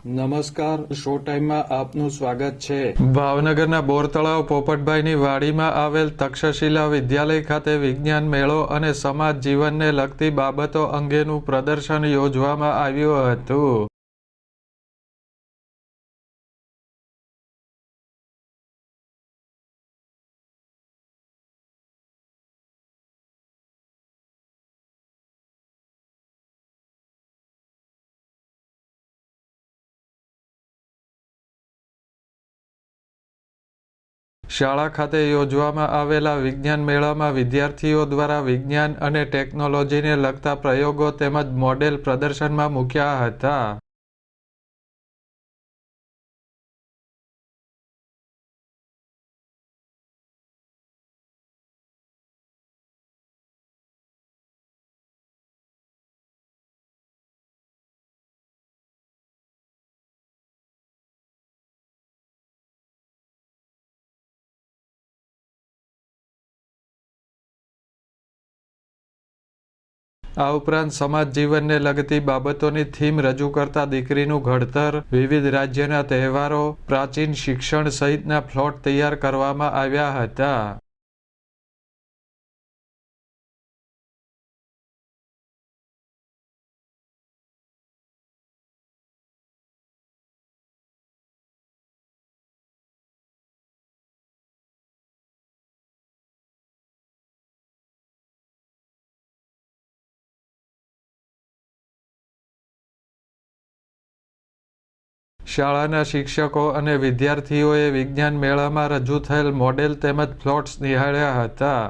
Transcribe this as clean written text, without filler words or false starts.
નમસ્કાર, શો ટાઈમમાં આપનું સ્વાગત છે। ભાવનગરના બોરતળાવ પોપટભાઈની વાડીમાં આવેલ તક્ષશિલા વિદ્યાલય ખાતે વિજ્ઞાન મેળો અને સમાજ જીવનને લગતી બાબતો અંગેનું પ્રદર્શન યોજવામાં આવ્યું હતું। શાળા ખાતે યોજવામાં આવેલા વિજ્ઞાન મેળામાં વિદ્યાર્થીઓ દ્વારા વિજ્ઞાન અને ટેકનોલોજીને લગતા પ્રયોગો તેમજ મોડેલ પ્રદર્શનમાં મૂક્યા હતા। આ ઉપરાંત સમાજ જીવનને લગતી બાબતોની થીમ રજૂ કરતા દીકરીનું ઘડતર, વિવિધ રાજ્યના તહેવારો, પ્રાચીન શિક્ષણ સહિતના પ્લોટ તૈયાર કરવામાં આવ્યા હતા। શાળાના શિક્ષકો અને વિદ્યાર્થીઓએ વિજ્ઞાન મેળામાં રજૂ થયેલ મોડેલ તેમજ પ્લોટ્સ નિહાળ્યા હતા।